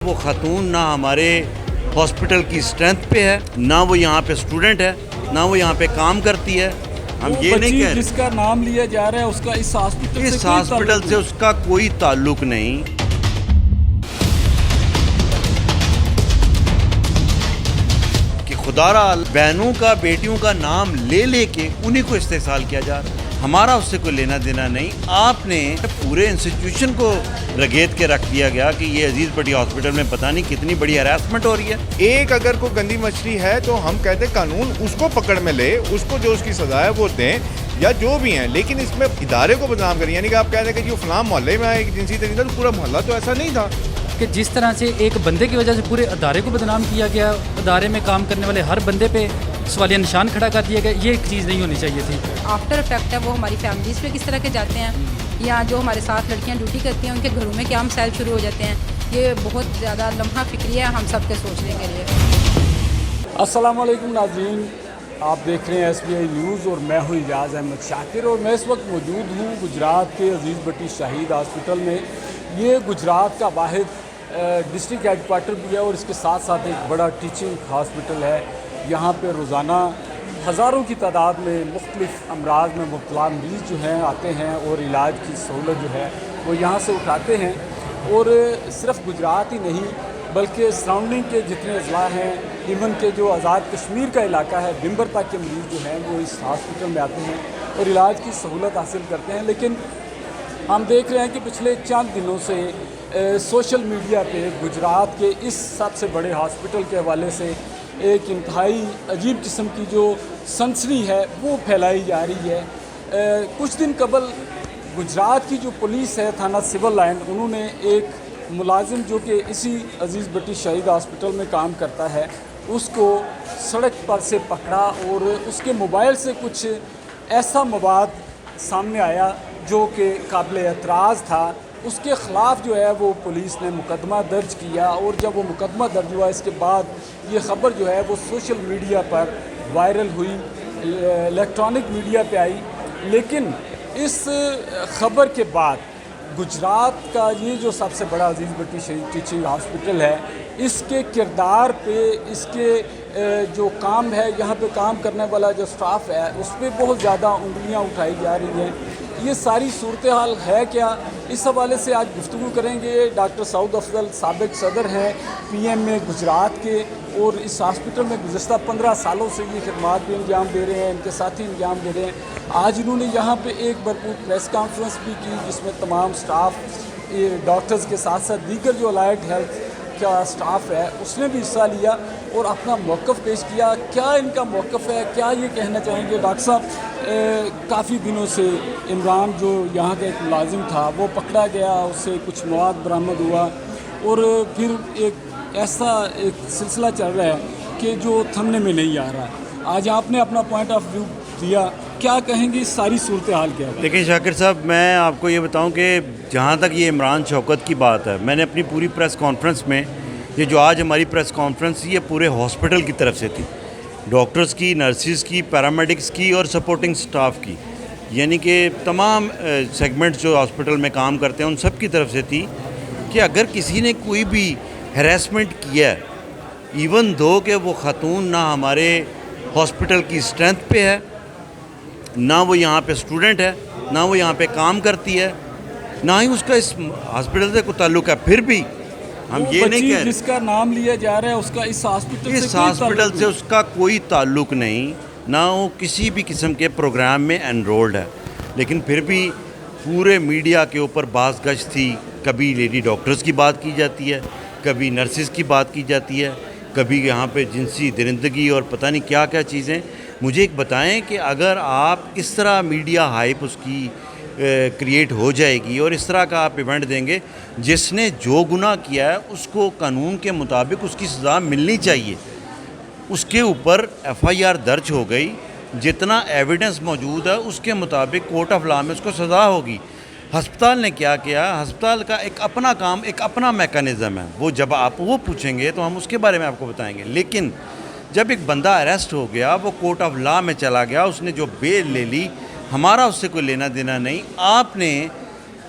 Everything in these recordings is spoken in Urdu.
وہ خاتون نہ ہمارے ہاسپٹل کی اسٹرینتھ پہ ہے، نہ وہ یہاں پہ اسٹوڈنٹ ہے، نہ وہ یہاں پہ کام کرتی ہے. ہم یہ نہیں کہہ رہے جس کا نام لیا جا رہا ہے اس کا اس ہاسپٹل سے اس کا کوئی تعلق نہیں. کہ خدا را بہنوں کا بیٹیوں کا نام لے لے کے انہیں کو استحصال کیا جا رہا ہے. ہمارا اس سے کوئی لینا دینا نہیں. آپ نے پورے انسٹیٹیوشن کو رگیت کے رکھ دیا گیا کہ یہ عزیز بٹی ہاسپٹل میں پتہ نہیں کتنی بڑی ہراسمنٹ ہو رہی ہے. ایک اگر کوئی گندی مچھلی ہے تو ہم کہتے ہیں قانون اس کو پکڑ میں لے، اس کو جو اس کی سزا ہے وہ دیں یا جو بھی ہیں، لیکن اس میں ادارے کو بدنام کریں. یعنی کہ آپ کہتے ہیں کہ جو فلاں محلے میں ایک جنسی تنظیم تھا تو پورا محلہ تو ایسا نہیں تھا. کہ جس طرح سے ایک بندے کی وجہ سے پورے ادارے کو بدنام کیا گیا، ادارے میں کام کرنے والے ہر بندے پہ سوالیہ نشان کھڑا کر دیا گیا، یہ ایک چیز نہیں ہونی چاہیے تھی. آفٹر افیکٹ ہے وہ ہماری فیملیز پہ کس طرح کے جاتے ہیں، یا جو ہمارے ساتھ لڑکیاں ڈیوٹی کرتی ہیں ان کے گھروں میں کیا مسائل شروع ہو جاتے ہیں. یہ بہت زیادہ لمحہ فکری ہے ہم سب کے سوچنے کے لیے. السلام علیکم ناظرین، آپ دیکھ رہے ہیں SBI نیوز اور میں ہوں اجاز احمد شاکر، اور میں اس وقت موجود ہوں گجرات کے عزیز بٹی شہید ہاسپٹل میں. یہ گجرات کا واحد ڈسٹرکٹ ہیڈ کوارٹر بھی ہے اور اس کے ساتھ ساتھ ایک بڑا ٹیچنگ ہاسپٹل ہے. یہاں پہ روزانہ ہزاروں کی تعداد میں مختلف امراض میں مبتلا مریض جو ہیں آتے ہیں اور علاج کی سہولت جو ہے وہ یہاں سے اٹھاتے ہیں. اور صرف گجرات ہی نہیں بلکہ سراؤنڈنگ کے جتنے اضلاع ہیں، ایون کہ جو آزاد کشمیر کا علاقہ ہے، بمبر تک کے مریض جو ہیں وہ اس ہاسپٹل میں آتے ہیں اور علاج کی سہولت حاصل کرتے ہیں. لیکن ہم دیکھ رہے ہیں کہ پچھلے چند دنوں سے سوشل میڈیا پہ گجرات کے اس سب سے بڑے ہاسپٹل کے حوالے سے ایک انتہائی عجیب قسم کی جو سنسنی ہے وہ پھیلائی جا رہی ہے. کچھ دن قبل گجرات کی جو پولیس ہے تھانہ سول لائن، انہوں نے ایک ملازم جو کہ اسی عزیز بٹی شہید ہاسپٹل میں کام کرتا ہے اس کو سڑک پر سے پکڑا اور اس کے موبائل سے کچھ ایسا مواد سامنے آیا جو کہ قابل اعتراض تھا. اس کے خلاف جو ہے وہ پولیس نے مقدمہ درج کیا، اور جب وہ مقدمہ درج ہوا اس کے بعد یہ خبر جو ہے وہ سوشل میڈیا پر وائرل ہوئی، الیکٹرانک میڈیا پہ آئی. لیکن اس خبر کے بعد گجرات کا یہ جو سب سے بڑا عزیز بٹی شہید ٹیچنگ ہاسپٹل ہے، اس کے کردار پہ، اس کے جو کام ہے، یہاں پہ کام کرنے والا جو سٹاف ہے اس پہ بہت زیادہ انگلیاں اٹھائی جا رہی ہیں. یہ ساری صورتحال ہے کیا، اس حوالے سے آج گفتگو کریں گے. ڈاکٹر سعود افضل سابق صدر ہیں PMA گجرات کے، اور اس ہاسپٹل میں گزشتہ 15 سالوں سے یہ خدمات بھی انجام دے رہے ہیں، ان کے ساتھی انجام دے رہے ہیں. آج انہوں نے یہاں پہ ایک بھرپور پریس کانفرنس بھی کی جس میں تمام سٹاف، ڈاکٹرز کے ساتھ ساتھ دیگر جو الائڈ ہیلتھ کا سٹاف ہے اس نے بھی حصہ لیا اور اپنا موقف پیش کیا. کیا ان کا موقف ہے، کیا یہ کہنا چاہیں گے؟ ڈاکٹر صاحب، کافی دنوں سے عمران جو یہاں کا ایک ملازم تھا وہ پکڑا گیا، اس سے کچھ مواد برآمد ہوا، اور پھر ایک ایسا ایک سلسلہ چل رہا ہے کہ جو تھمنے میں نہیں آ رہا. آج آپ نے اپنا پوائنٹ آف ویو دیا، کیا کہیں گے اس ساری صورتحال کیا ہے؟ لیکن شاکر صاحب، میں آپ کو یہ بتاؤں کہ جہاں تک یہ عمران شوکت کی بات ہے، میں نے اپنی پوری پریس کانفرنس میں، یہ جو آج ہماری پریس کانفرنس یہ پورے ہاسپٹل کی طرف سے تھی، ڈاکٹرز کی، نرسز کی، پیرامیڈکس کی اور سپورٹنگ سٹاف کی، یعنی کہ تمام سیگمنٹس جو ہاسپٹل میں کام کرتے ہیں ان سب کی طرف سے تھی کہ اگر کسی نے کوئی بھی ہراسمنٹ کیا ہے، ایون دو کہ وہ خاتون نہ ہمارے ہاسپٹل کی اسٹرینتھ پہ ہے، نہ وہ یہاں پہ اسٹوڈنٹ ہے، نہ وہ یہاں پہ کام کرتی ہے، نہ ہی اس کا اس ہاسپٹل سے کوئی تعلق ہے، پھر بھی ہم یہ نہیں کہہ رہے جس کا نام لیا جا رہا ہے اس کا اس ہاسپٹل سے اس کا کوئی تعلق نہیں، نہ وہ کسی بھی قسم کے پروگرام میں انرولڈ ہے. لیکن پھر بھی پورے میڈیا کے اوپر باز گشت تھی. کبھی لیڈی ڈاکٹرز کی بات کی جاتی ہے، کبھی نرسز کی بات کی جاتی ہے، کبھی یہاں پہ جنسی درندگی اور پتہ نہیں کیا کیا چیزیں. مجھے ایک بتائیں کہ اگر آپ اس طرح میڈیا ہائپ اس کی کریٹ ہو جائے گی اور اس طرح کا آپ ایونٹ دیں گے، جس نے جو گناہ کیا ہے اس کو قانون کے مطابق اس کی سزا ملنی چاہیے. اس کے اوپر FIR درج ہو گئی، جتنا ایویڈنس موجود ہے اس کے مطابق کورٹ آف لا میں اس کو سزا ہوگی. ہسپتال نے کیا کیا؟ ہسپتال کا ایک اپنا کام، ایک اپنا میکانزم ہے. وہ جب آپ وہ پوچھیں گے تو ہم اس کے بارے میں آپ کو بتائیں گے. لیکن جب ایک بندہ اریسٹ ہو گیا، وہ کورٹ آف لا میں چلا گیا، اس نے جو بیل لے لی، ہمارا اس سے کوئی لینا دینا نہیں. آپ نے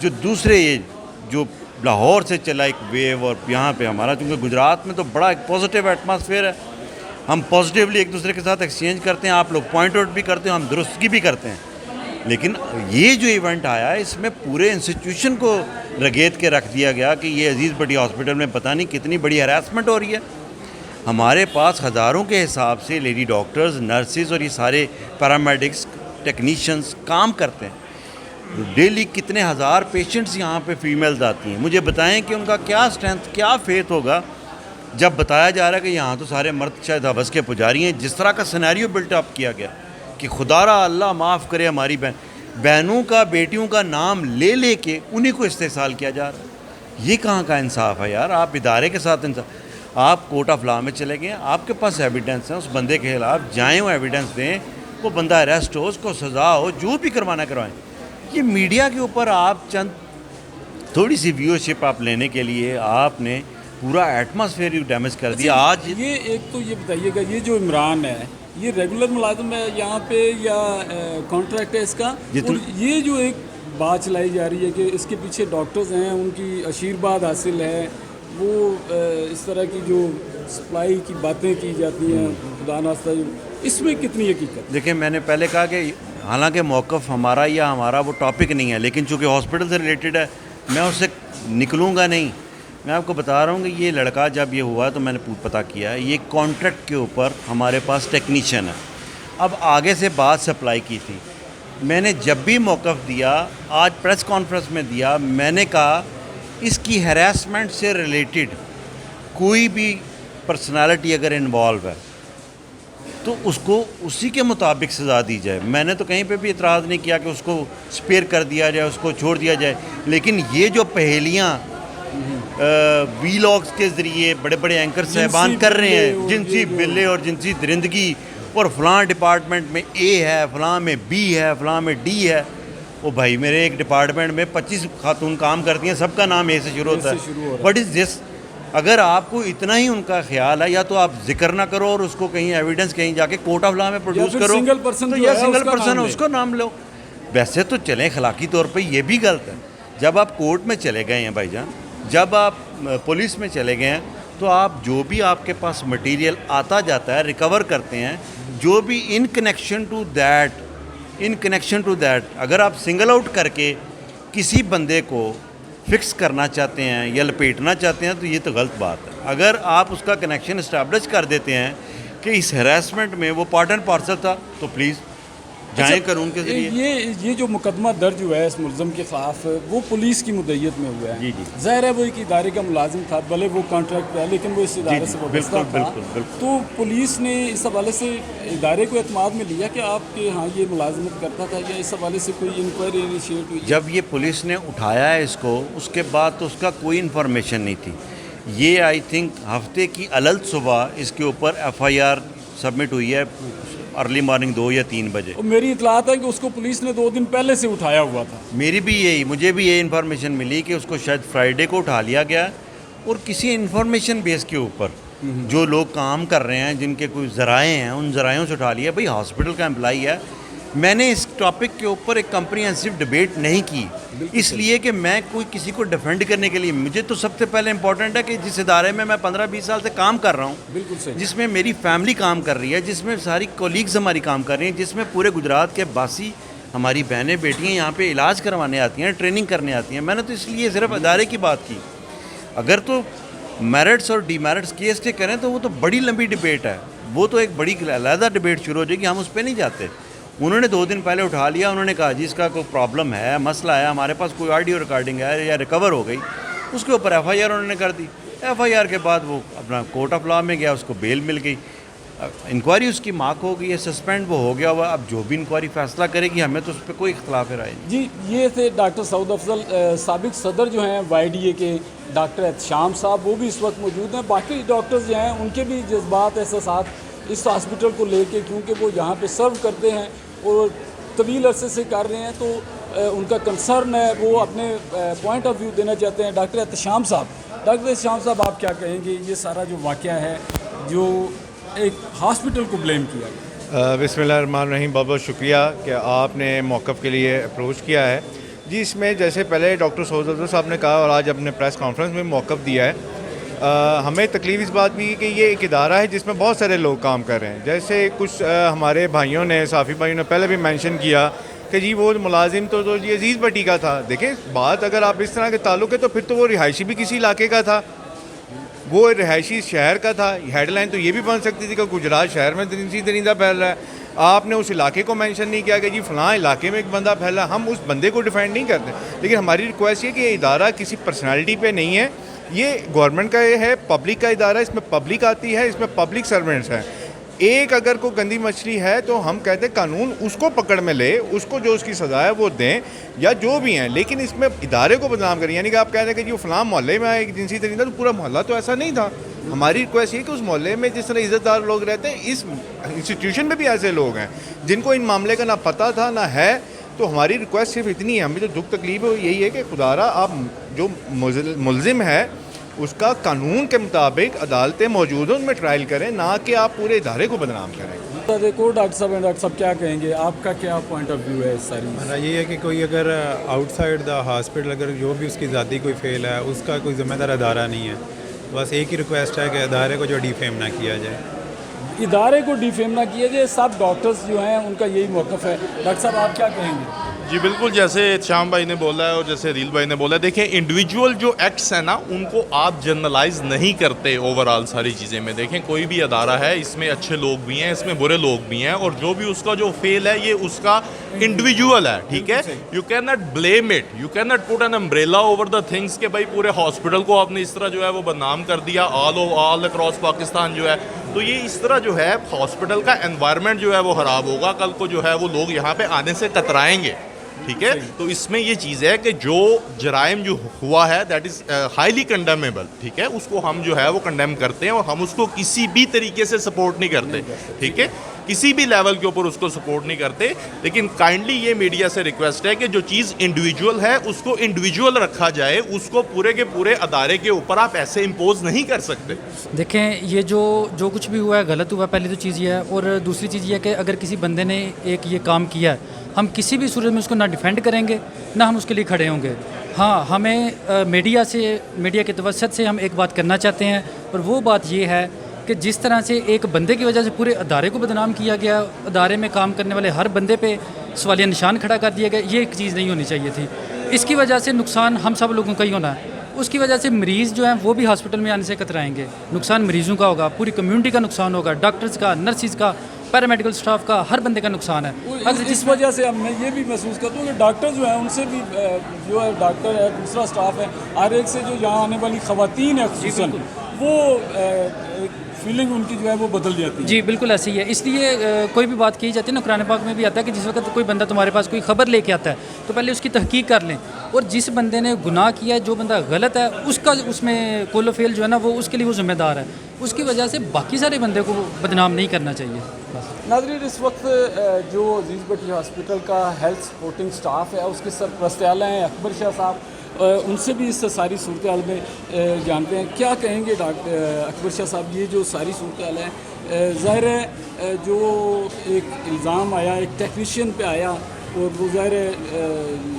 جو دوسرے جو لاہور سے چلا ایک ویو، اور یہاں پہ ہمارا چونکہ گجرات میں تو بڑا ایک پازیٹیو ایٹماسفیئر ہے، ہم پازیٹیولی ایک دوسرے کے ساتھ ایکسچینج کرتے ہیں، آپ لوگ پوائنٹ آؤٹ بھی کرتے ہیں، ہم درستگی بھی کرتے ہیں. لیکن یہ جو ایونٹ آیا اس میں پورے انسٹیٹیوشن کو رگیت کے رکھ دیا گیا کہ یہ عزیز بٹی ہاسپٹل میں پتہ نہیں کتنی بڑی ہراسمنٹ ہو رہی ہے. ہمارے پاس ہزاروں کے حساب سے لیڈی ڈاکٹرز، نرسز اور یہ سارے پیرامیڈکس، ٹیکنیشینز کام کرتے ہیں. ڈیلی کتنے ہزار پیشنٹس یہاں پہ فیمیلز آتی ہیں. مجھے بتائیں کہ ان کا کیا اسٹرینتھ، کیا فیتھ ہوگا جب بتایا جا رہا ہے کہ یہاں تو سارے مرد شاید حوث کے پجاری ہیں. جس طرح کا سینیریو بلٹ اپ کیا گیا کہ خدا را اللہ معاف کرے ہماری بہنوں کا، بیٹیوں کا نام لے لے کے انہیں کو استحصال کیا جا رہا ہے. یہ کہاں کا انصاف ہے یار؟ آپ ادارے کے ساتھ آپ کورٹ آف لا میں چلے گئے، آپ کے پاس ایویڈنس ہے، اس بندے کے خلاف جائیں، وہ ایویڈنس دیں، وہ بندہ اریسٹ ہو، اس کو سزا ہو، جو بھی کروانا کروائیں. یہ میڈیا کے اوپر آپ چند تھوڑی سی ویورشپ آپ لینے کے لیے آپ نے پورا ایٹماسفیئر ڈیمیج کر دیا. آج یہ ایک تو یہ بتائیے گا، یہ جو عمران ہے یہ ریگولر ملازم ہے یہاں پہ یا کانٹریکٹ ہے اس کا؟ اور یہ جو ایک بات چلائی جا رہی ہے کہ اس کے پیچھے ڈاکٹرز ہیں، ان کی آشیرواد حاصل ہے، وہ اس طرح کی جو سپلائی کی باتیں کی جاتی ہیں، خدا ناخواستہ، اس میں کتنی حقیقت؟ دیکھیں، میں نے پہلے کہا کہ حالانکہ موقف ہمارا یا ہمارا وہ ٹاپک نہیں ہے، لیکن چونکہ ہاسپٹل سے ریلیٹڈ ہے میں اس سے نکلوں گا نہیں. میں آپ کو بتا رہا ہوں کہ یہ لڑکا جب یہ ہوا تو میں نے پتہ کیا یہ کانٹریکٹ کے اوپر ہمارے پاس ٹیکنیشین ہے. اب آگے سے بات سپلائی کی تھی. میں نے جب بھی موقف دیا، آج پریس کانفرنس میں دیا، میں نے کہا اس کی ہراسمنٹ سے ریلیٹڈ کوئی بھی پرسنالٹی اگر انوالو ہے تو اس کو اسی کے مطابق سزا دی جائے. میں نے تو کہیں پہ بھی اعتراض نہیں کیا کہ اس کو سپیئر کر دیا جائے، اس کو چھوڑ دیا جائے. لیکن یہ جو پہیلیاں وی لاگس کے ذریعے بڑے بڑے اینکر صاحبان کر رہے ہیں، جنسی بلے اور جنسی درندگی، اور فلاں ڈپارٹمنٹ میں اے ہے، فلاں میں بی ہے، فلاں میں ڈی ہے. وہ بھائی میرے ایک ڈپارٹمنٹ میں 25 خاتون کام کرتی ہیں، سب کا نام اے سے شروع ہوتا ہے. وٹ از دس؟ اگر آپ کو اتنا ہی ان کا خیال ہے، یا تو آپ ذکر نہ کرو اور اس کو کہیں ایویڈنس کہیں جا کے کورٹ آف لا میں پروڈیوس کرو، یا سنگل پرسن ہے اس کو نام لو. ویسے تو چلیں اخلاقی طور پہ یہ بھی غلط ہے. جب آپ کورٹ میں چلے گئے ہیں بھائی جان، جب آپ پولیس میں چلے گئے ہیں، تو آپ جو بھی آپ کے پاس مٹیریل آتا جاتا ہے ریکور کرتے ہیں، جو بھی ان کنیکشن ٹو دیٹ اگر آپ سنگل آؤٹ کر کے کسی بندے کو فکس کرنا چاہتے ہیں یا لپیٹنا چاہتے ہیں تو یہ تو غلط بات ہے. اگر آپ اس کا کنیکشن اسٹیبلش کر دیتے ہیں کہ اس ہراسمنٹ میں وہ پارٹ اینڈ پارسل تھا، تو پلیز جائیں قانون کے ذریعے. یہ جو مقدمہ درج ہوا ہے اس ملزم کے خلاف، وہ پولیس کی مدعیت میں ہوا ہے. جی جی، ظاہر ہے وہ ایک ادارے کا ملازم تھا، بھلے وہ کانٹریکٹ ہے لیکن وہ اس ادارے سے وابستہ تھا. تو پولیس نے اس حوالے سے ادارے کو اعتماد میں لیا کہ آپ کے ہاں یہ ملازمت کرتا تھا، یا اس حوالے سے کوئی انکوائری انیشیٹ ہوئی؟ جب یہ پولیس نے اٹھایا ہے اس کو، اس کے بعد تو اس کا کوئی انفارمیشن نہیں تھی. یہ آئی تھنک ہفتے کی علل صبح اس کے اوپر ایف آئی آر سبمٹ ہوئی ہے، ارلی مارننگ 2 یا 3 بجے. میری اطلاعات ہے کہ اس کو پولیس نے 2 دن پہلے سے اٹھایا ہوا تھا. مجھے بھی یہ انفارمیشن ملی کہ اس کو شاید فرائیڈے کو اٹھا لیا گیا، اور کسی انفارمیشن بیس کے اوپر جو لوگ کام کر رہے ہیں، جن کے کوئی ذرائع ہیں، ان ذرائعوں سے اٹھا لیا. بھائی ہاسپٹل کا امپلائی ہے. میں نے اس ٹاپک کے اوپر ایک کمپریہنسو ڈبیٹ نہیں کی، اس لیے کہ میں کوئی کسی کو ڈیفینڈ کرنے کے لیے، مجھے تو سب سے پہلے امپورٹنٹ ہے کہ جس ادارے میں 15-20 سال سے کام کر رہا ہوں، جس میں میری فیملی کام کر رہی ہے، جس میں ساری کولیگز ہماری کام کر رہی ہیں، جس میں پورے گجرات کے باسی ہماری بہنیں بیٹیاں یہاں پہ علاج کروانے آتی ہیں، ٹریننگ کرنے آتی ہیں. میں نے تو اس لیے صرف ادارے کی بات کی. اگر تو میرٹس اور ڈی میرٹس کیس ٹیک کریں تو وہ تو بڑی لمبی ڈبیٹ ہے، وہ تو ایک بڑی علیحدہ ڈبیٹ شروع ہو جائے گی. ہم اس پہ نہیں جاتے. انہوں نے 2 دن پہلے اٹھا لیا. انہوں نے کہا جی اس کا کوئی پرابلم ہے، مسئلہ ہے، ہمارے پاس کوئی آڈیو ریکارڈنگ ہے یا ریکور ہو گئی. اس کے اوپر ایف آئی آر انہوں نے کر دی. ایف آئی آر کے بعد وہ اپنا کورٹ آف لا میں گیا، اس کو بیل مل گئی. انکوائری اس کی مارک ہو گئی ہے، سسپینڈ وہ ہو گیا ہوا. اب جو بھی انکوائری فیصلہ کرے گی، ہمیں تو اس پہ کوئی اختلاف رائے نہیں. جی، یہ تھے ڈاکٹر سعود افضل، سابق صدر جو ہیں وائی ڈی اے کے. ڈاکٹر احتشام صاحب وہ بھی اس وقت موجود ہیں. باقی ڈاکٹرز جو ہیں ان کے بھی جذبات، احساسات اس ہاسپٹل کو لے کے، کیونکہ وہ یہاں پہ سرو کرتے ہیں اور طویل عرصے سے کر رہے ہیں، تو ان کا کنسرن ہے، وہ اپنے پوائنٹ آف ویو دینا چاہتے ہیں. ڈاکٹر احتشام صاحب آپ کیا کہیں گے یہ سارا جو واقعہ ہے جو ایک ہاسپٹل کو بلیم کیا گیا؟ بسم اللہ الرحمن الرحیم. بہت بہت شکریہ کہ آپ نے موقف کے لیے اپروچ کیا ہے. جی اس میں جیسے پہلے ڈاکٹر سعود صاحب نے کہا اور آج اپنے پریس کانفرنس میں موقف دیا ہے، ہمیں تکلیف اس بات بھی ہے کہ یہ ایک ادارہ ہے جس میں بہت سارے لوگ کام کر رہے ہیں. جیسے کچھ ہمارے بھائیوں نے، صحافی بھائیوں نے پہلے بھی مینشن کیا کہ جی وہ ملازم تو جی عزیز بٹی کا تھا. دیکھیں بات اگر آپ اس طرح کے تعلق ہے تو پھر تو وہ رہائشی بھی کسی علاقے کا تھا، وہ رہائشی شہر کا تھا. ہیڈ لائن تو یہ بھی بن سکتی تھی کہ گجرات شہر میں جنسی درندہ پھیل رہا ہے. آپ نے اس علاقے کو مینشن نہیں کیا کہ جی فلاں علاقے میں ایک بندہ پھیلا. ہم اس بندے کو ڈیفینڈ نہیں کرتے، لیکن ہماری ریکویسٹ یہ کہ یہ ادارہ کسی پرسنالٹی پہ نہیں ہے. یہ گورنمنٹ کا یہ ہے، پبلک کا ادارہ ہے، اس میں پبلک آتی ہے، اس میں پبلک سرونٹس ہیں. ایک اگر کوئی گندی مچھلی ہے تو ہم کہتے ہیں قانون اس کو پکڑ میں لے، اس کو جو اس کی سزا ہے وہ دیں یا جو بھی ہیں، لیکن اس میں ادارے کو بدنام کریں. یعنی کہ آپ کہتے ہیں کہ جی فلاں محلے میں ایک جنسی درندہ، تو پورا محلہ تو ایسا نہیں تھا. ہماری ریکویسٹ یہ کہ اس محلے میں جس طرح عزت دار لوگ رہتے ہیں، اس انسٹیٹیوشن میں بھی ایسے لوگ ہیں جن کو ان معاملے کا نہ پتہ تھا نہ ہے. تو ہماری ریکویسٹ صرف اتنی ہے، ہمیں جو دکھ تکلیف ہے وہ یہی ہے کہ خدا را آپ جو ملزم ہے اس کا قانون کے مطابق عدالتیں موجود ہیں، ان میں ٹرائل کریں، نہ کہ آپ پورے ادارے کو بدنام کریں. دیکھو ڈاکٹر صاحب کیا کہیں گے، آپ کا کیا پوائنٹ آف ویو ہے اس ساری؟ میرا یہ ہے کہ کوئی اگر آؤٹ سائڈ دا ہاسپٹل اگر جو بھی اس کی ذاتی کوئی فیل ہے، اس کا کوئی ذمہ دار ادارہ نہیں ہے. بس ایک ہی ریکویسٹ ہے کہ ادارے کو جو ڈیفیم نہ کیا جائے. ادارے کو ڈیفیم نہ کیا جائے. سب ڈاکٹرز جو ہیں ان کا یہی موقف ہے. ڈاکٹر صاحب آپ کیا کہیں گے؟ جی بالکل، جیسے شام بھائی نے بولا ہے اور جیسے ریل بھائی نے بولا ہے، دیکھیں انڈیویجول جو ایکٹس ہیں نا ان کو آپ جنرلائز نہیں کرتے اوور آل ساری چیزیں میں. دیکھیں کوئی بھی ادارہ ہے، اس میں اچھے لوگ بھی ہیں، اس میں برے لوگ بھی ہیں، اور جو بھی اس کا جو فیل ہے یہ اس کا انڈیویجول ہے. ٹھیک ہے، you can not blame it, you can not put N umbrella over the things کہ بھائی پورے ہاسپٹل کو آپ نے اس طرح جو ہے وہ بدنام کر دیا آل اکراس پاکستان جو ہے. تو یہ اس طرح جو ہے ہاسپٹل کا انوائرمنٹ جو ہے وہ خراب ہوگا. کل کو جو ہے وہ لوگ یہاں پہ آنے سے کترائیں گے. ٹھیک ہے، تو اس میں یہ چیز ہے کہ جو جرائم جو ہوا ہے دیٹ از ہائیلی کنڈیمیبل. ٹھیک ہے، اس کو ہم جو ہے وہ کنڈیم کرتے ہیں اور ہم اس کو کسی بھی طریقے سے سپورٹ نہیں کرتے. ٹھیک ہے، کسی بھی لیول کے اوپر اس کو سپورٹ نہیں کرتے. لیکن کائنڈلی یہ میڈیا سے ریکویسٹ ہے کہ جو چیز انڈیویجول ہے اس کو انڈیویجول رکھا جائے، اس کو پورے کے پورے ادارے کے اوپر آپ ایسے امپوز نہیں کر سکتے. دیکھیں یہ جو کچھ بھی ہوا ہے غلط ہوا ہے. پہلی تو چیز یہ ہے، اور دوسری چیز یہ ہے کہ اگر کسی بندے نے ایک یہ کام کیا ہے، ہم کسی بھی صورت میں اس کو نہ ڈیفینڈ کریں گے نہ ہم اس کے لیے کھڑے ہوں گے. ہاں، ہمیں میڈیا کے توسط سے ہم ایک بات کرنا چاہتے ہیں، اور وہ بات یہ ہے کہ جس طرح سے ایک بندے کی وجہ سے پورے ادارے کو بدنام کیا گیا، ادارے میں کام کرنے والے ہر بندے پہ سوالیہ نشان کھڑا کر دیا گیا، یہ ایک چیز نہیں ہونی چاہیے تھی. اس کی وجہ سے نقصان ہم سب لوگوں کا ہی ہونا ہے. اس کی وجہ سے مریض جو ہیں وہ بھی ہاسپٹل میں آنے سے کترائیں گے. نقصان مریضوں کا ہوگا، پوری کمیونٹی کا نقصان ہوگا، ڈاکٹرز کا، نرسز کا، پیرامیڈیکل سٹاف کا، ہر بندے کا نقصان ہے. اس وجہ سے میں یہ بھی محسوس کرتا ہوں کہ ڈاکٹر جو ہیں ان سے بھی جو ہے ڈاکٹر ہے، دوسرا سٹاف ہے، ہر ایک سے جو یہاں آنے والی خواتین ہیں خصوصاً وہ فیلنگ ان کی جو ہے وہ بدل جاتی ہے. جی بالکل ایسے ہی ہے. اس لیے کوئی بھی بات کی جاتی ہے نا، قرآن پاک میں بھی آتا ہے کہ جس وقت کوئی بندہ تمہارے پاس کوئی خبر لے کے آتا ہے تو پہلے اس کی تحقیق کر لیں، اور جس بندے نے گناہ کیا ہے، جو بندہ غلط ہے، اس میں کول و فیل جو ہے نا وہ اس کے لیے وہ ذمہ دار ہے. اس کی وجہ سے باقی سارے بندے کو بدنام نہیں کرنا چاہیے. ناظرین، اس وقت جو عزیز بٹی ہاسپٹل کا ہیلتھ سپورٹنگ سٹاف ہے اس کے سرپرست اعلیٰ ہیں اکبر شاہ صاحب. ان سے بھی اس ساری صورتحال میں جانتے ہیں کیا کہیں گے. ڈاکٹر اکبر شاہ صاحب، یہ جو ساری صورتحال ہے، ظاہر ہے جو ایک الزام آیا ایک ٹیکنیشین پہ آیا، اور وہ ظاہر ہے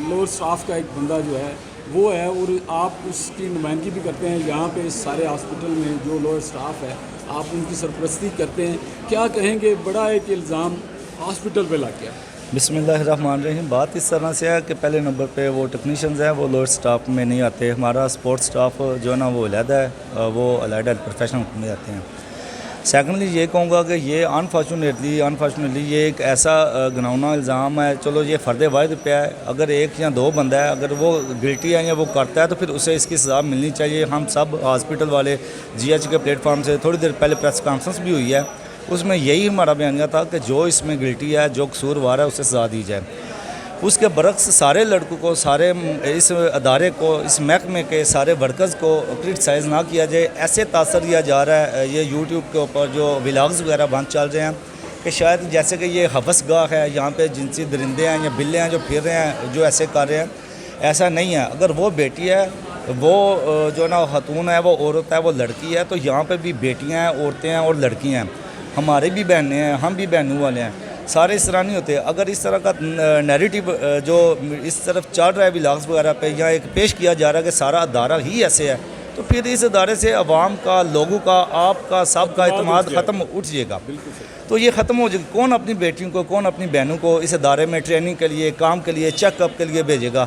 لوور سٹاف کا ایک بندہ جو ہے وہ ہے، اور آپ اس کی نمائندگی بھی کرتے ہیں یہاں پہ اس سارے ہاسپٹل میں جو لوور سٹاف ہے، آپ ان کی سرپرستی کرتے ہیں. کیا کہیں گے؟ بڑا ایک الزام ہاسپٹل پہ لگ گیا. بسم اللہ الرحمن الرحیم. بات اس طرح سے ہے کہ پہلے نمبر پہ وہ ٹیکنیشینز ہیں وہ لوور سٹاف میں نہیں آتے. ہمارا سپورٹ سٹاف جو ہے نا وہ علیحدہ ہے، وہ علیحدہ پروفیشنل میں آتے ہیں. سیکنڈلی یہ کہوں گا کہ یہ انفارچونیٹلی یہ ایک ایسا گناؤنا الزام ہے. چلو یہ فرد واحد پہ ہے، اگر ایک یا دو بندہ ہے، اگر وہ گلٹی ہے یا وہ کرتا ہے تو پھر اسے اس کی سزا ملنی چاہیے. ہم سب ہاسپٹل والے جی ایچ کے پلیٹ فارم سے تھوڑی دیر پہلے پریس کانفرنس بھی ہوئی ہے، اس میں یہی ہمارا بیانیہ تھا کہ جو اس میں گلٹی ہے، جو قصوروار ہے، اسے سزا دی جائے. اس کے برعکس سارے لڑکوں کو، سارے اس ادارے کو، اس محکمے کے سارے ورکرز کو کرٹیسائز نہ کیا جائے. ایسے تاثر دیا جا رہا ہے یہ یوٹیوب کے اوپر جو ولاگز وغیرہ بند چل رہے ہیں کہ شاید جیسے کہ یہ حوث گاہ ہے، یہاں پہ جنسی درندے ہیں یا بلے ہیں جو پھر رہے ہیں، جو ایسے کر رہے ہیں. ایسا نہیں ہے. اگر وہ بیٹی ہے، وہ جو نا خاتون ہے، وہ عورت ہے، وہ لڑکی ہے، تو یہاں پہ بھی بیٹیاں ہیں، عورتیں ہیں اور لڑکیاں ہیں. ہمارے بھی بہنیں ہیں، ہم بھی بہنوں والے ہیں. سارے اس طرح نہیں ہوتے. اگر اس طرح کا نیریٹو جو اس طرف چل رہا ہے ولاگز وغیرہ پہ, یا ایک پیش کیا جا رہا ہے کہ سارا ادارہ ہی ایسے ہے, تو پھر اس ادارے سے عوام کا, لوگوں کا, آپ کا, سب کا اعتماد ختم اٹھ جائے گا. تو یہ ختم ہو جائے گا. کون اپنی بیٹیوں کو, کون اپنی بہنوں کو اس ادارے میں ٹریننگ کے لیے, کام کے لیے, چیک اپ کے لیے بھیجے گا؟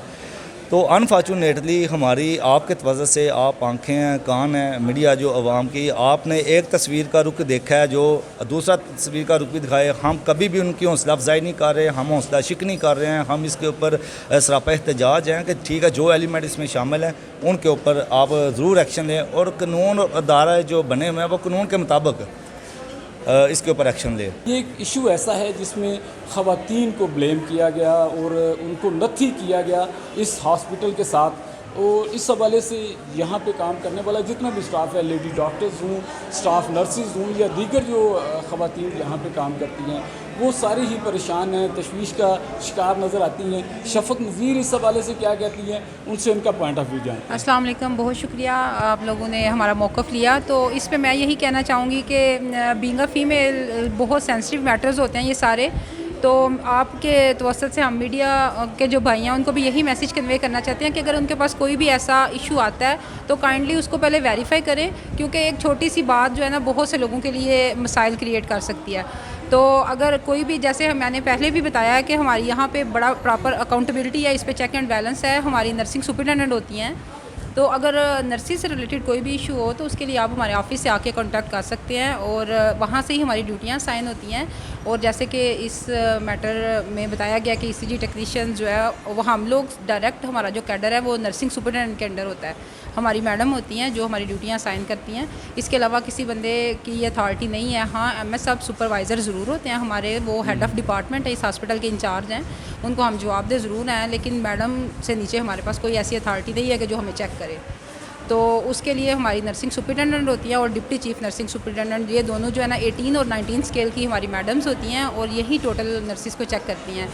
تو انفارچونیٹلی ہماری آپ کے وجہ سے, آپ آنکھیں ہیں, کان ہیں, میڈیا جو عوام کی, آپ نے ایک تصویر کا رخ دیکھا ہے جو دوسرا تصویر کا رخ بھی دکھائے. ہم کبھی بھی ان کی حوصلہ افزائی نہیں کر رہے, ہم حوصلہ شک نہیں کر رہے ہیں. ہم اس کے اوپر سراپا احتجاج ہیں کہ ٹھیک ہے, جو ایلیمنٹ اس میں شامل ہیں ان کے اوپر آپ ضرور ایکشن لیں, اور قانون ادارہ جو بنے ہوئے ہیں وہ قانون کے مطابق اس کے اوپر ایکشن لے. یہ ایک ایشو ایسا ہے جس میں خواتین کو بلیم کیا گیا اور ان کو نتھی کیا گیا اس ہاسپٹل کے ساتھ, اور اس حوالے سے یہاں پہ کام کرنے والا جتنا بھی اسٹاف ہے, لیڈی ڈاکٹرز ہوں, اسٹاف نرسز ہوں, یا دیگر جو خواتین یہاں پہ کام کرتی ہیں, وہ ساری ہی پریشان ہیں, تشویش کا شکار نظر آتی ہیں. شفق نذیر اس حوالے سے کیا کہتی ہیں, ان سے ان کا پوائنٹ آف ویو جائیں. السلام علیکم, بہت شکریہ آپ لوگوں نے ہمارا موقف لیا. تو اس پہ میں یہی کہنا چاہوں گی کہ بینگ اے فیمیل بہت سینسٹیو میٹرز ہوتے ہیں یہ سارے. تو آپ کے توسط سے ہم میڈیا کے جو بھائی ہیں ان کو بھی یہی میسج کنوے کرنا چاہتے ہیں کہ اگر ان کے پاس کوئی بھی ایسا ایشو آتا ہے تو کائنڈلی اس کو پہلے ویریفائی کریں, کیونکہ ایک چھوٹی سی بات جو ہے نا بہت سے لوگوں کے لیے مسائل کریٹ کر سکتی ہے. تو اگر کوئی بھی, جیسے میں نے پہلے بھی بتایا کہ ہماری یہاں پہ بڑا پراپر اکاؤنٹیبلٹی ہے, اس پہ چیک اینڈ بیلنس ہے. ہماری نرسنگ سپرنٹینڈنٹ ہوتی ہیں, تو اگر نرسنگ سے ریلیٹڈ کوئی بھی ایشو ہو تو اس کے لیے آپ ہمارے آفس سے آ کے کانٹیکٹ کر سکتے ہیں, اور وہاں سے ہی ہماری ڈیوٹیاں سائن ہوتی ہیں. اور جیسے کہ اس میٹر میں بتایا گیا کہ ECG ٹیکنیشین جو ہے وہ ہم لوگ ڈائریکٹ, ہمارا جو کیڈر ہے وہ نرسنگ سپرنٹینڈنٹ کے انڈر ہوتا ہے. ہماری میڈم ہوتی ہیں جو ہماری ڈیوٹیاں سائن کرتی ہیں. اس کے علاوہ کسی بندے کی یہ اتھارٹی نہیں ہے. ہاں MS صاحب سپروائزر ضرور ہوتے ہیں ہمارے, وہ ہیڈ آف ڈپارٹمنٹ ہے, اس ہاسپٹل کے انچارج ہیں, ان کو ہم جواب دہ ضرور ہیں, لیکن میڈم سے نیچے ہمارے پاس کوئی ایسی اتھارٹی نہیں ہے کہ جو ہمیں چیک کرے. تو اس کے لیے ہماری نرسنگ سپرنٹینڈنٹ ہوتی ہیں اور ڈپٹی چیف نرسنگ سپرنٹینڈنٹ, یہ دونوں جو ہے نا 18 اور 19 اسکیل کی ہماری میڈمز ہوتی ہیں, اور یہی ٹوٹل نرسز کو چیک کرتی ہیں.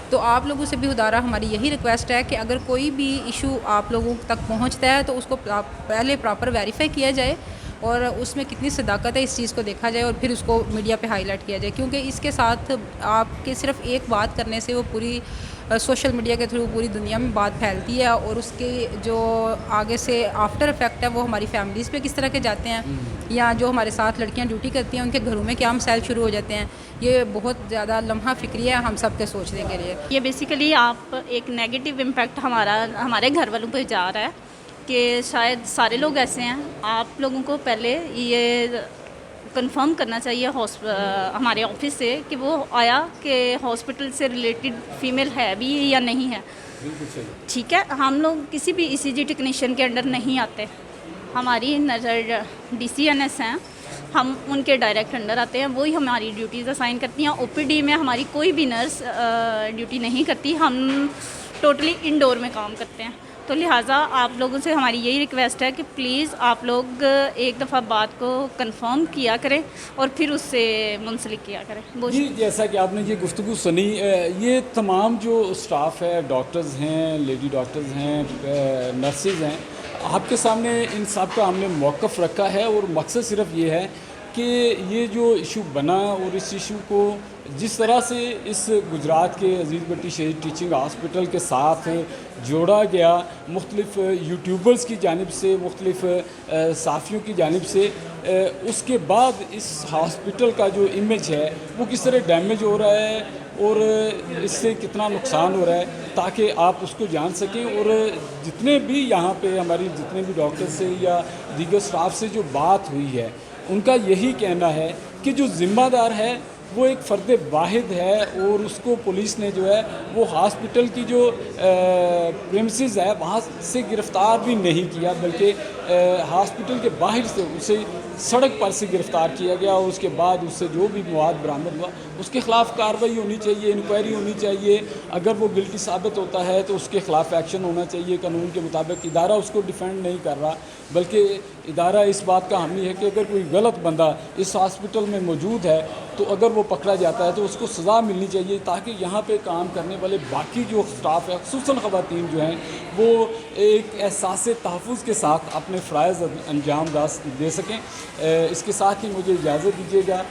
تو آپ لوگوں سے بھی ادارہ ہماری یہی ریکویسٹ ہے کہ اگر کوئی بھی ایشو آپ لوگوں تک پہنچتا ہے تو اس کو پہلے پراپر ویریفائی کیا جائے, اور اس میں کتنی صداقت ہے اس چیز کو دیکھا جائے, اور پھر اس کو میڈیا پہ ہائی لائٹ کیا جائے. کیونکہ اس کے ساتھ آپ کے صرف ایک بات کرنے سے وہ پوری سوشل میڈیا کے تھرو پوری دنیا میں بات پھیلتی ہے, اور اس کے جو آگے سے آفٹر افیکٹ ہے وہ ہماری فیملیز پہ کس طرح کے جاتے ہیں, یا جو ہمارے ساتھ لڑکیاں ڈیوٹی کرتی ہیں ان کے گھروں میں کیا مسائل شروع ہو جاتے ہیں. یہ بہت زیادہ لمحہ فکری ہے ہم سب کے سوچنے کے لیے. یہ بیسیکلی آپ ایک نیگیٹو امپیکٹ ہمارے گھر والوں پہ جا رہا ہے کہ شاید سارے لوگ ایسے ہیں. آپ لوگوں کو پہلے یہ کنفرم کرنا چاہیے ہمارے آفس سے کہ وہ آیا کہ ہاسپٹل سے ریلیٹڈ فیمیل ہے بھی یا نہیں ہے. ٹھیک ہے, ہم لوگ کسی بھی ECG ٹیکنیشین کے انڈر نہیں آتے. ہماری DCNS ہیں, ہم ان کے ڈائریکٹ انڈر آتے ہیں, وہی ہماری ڈیوٹیز اسائن کرتی ہیں. OPD میں ہماری کوئی بھی نرس ڈیوٹی نہیں کرتی, ہم ٹوٹلی انڈور میں کام کرتے ہیں. تو لہٰذا آپ لوگوں سے ہماری یہی ریکویسٹ ہے کہ پلیز آپ لوگ ایک دفعہ بات کو کنفرم کیا کریں اور پھر اس سے منسلک کیا کریں. جی, جیسا کہ آپ نے یہ گفتگو سنی, یہ تمام جو اسٹاف ہے, ڈاکٹرز ہیں, لیڈی ڈاکٹرز ہیں, نرسز ہیں, آپ کے سامنے ان سب کا ہم نے موقف رکھا ہے, اور مقصد صرف یہ ہے کہ یہ جو ایشو بنا اور اس ایشو کو جس طرح سے اس گجرات کے عزیز بٹی شہید ٹیچنگ ہاسپٹل کے ساتھ جوڑا گیا, مختلف یوٹیوبرز کی جانب سے, مختلف صحافیوں کی جانب سے, اس کے بعد اس ہاسپٹل کا جو امیج ہے وہ کس طرح ڈیمیج ہو رہا ہے اور اس سے کتنا نقصان ہو رہا ہے, تاکہ آپ اس کو جان سکیں. اور جتنے بھی یہاں پہ ہماری جتنے بھی ڈاکٹر سے یا دیگر اسٹاف سے جو بات ہوئی ہے, ان کا یہی کہنا ہے کہ جو ذمہ دار ہے وہ ایک فرد واحد ہے, اور اس کو پولیس نے جو ہے وہ ہاسپٹل کی جو پریمسز ہے وہاں سے گرفتار بھی نہیں کیا, بلکہ ہاسپٹل کے باہر سے اسے سڑک پر سے گرفتار کیا گیا, اور اس کے بعد اس سے جو بھی مواد برآمد ہوا اس کے خلاف کارروائی ہونی چاہیے, انکوائری ہونی چاہیے. اگر وہ گلٹی ثابت ہوتا ہے تو اس کے خلاف ایکشن ہونا چاہیے قانون کے مطابق. ادارہ اس کو ڈیفینڈ نہیں کر رہا, بلکہ ادارہ اس بات کا حامی ہے کہ اگر کوئی غلط بندہ اس ہاسپٹل میں موجود ہے تو اگر وہ پکڑا جاتا ہے تو اس کو سزا ملنی چاہیے, تاکہ یہاں پہ کام کرنے والے باقی جو اسٹاف ہے, خصوصاً خواتین جو ہیں, وہ ایک احساس تحفظ کے ساتھ اپنے فرائض انجام دے سکیں. اس کے ساتھ ہی مجھے اجازت دیجیے گا.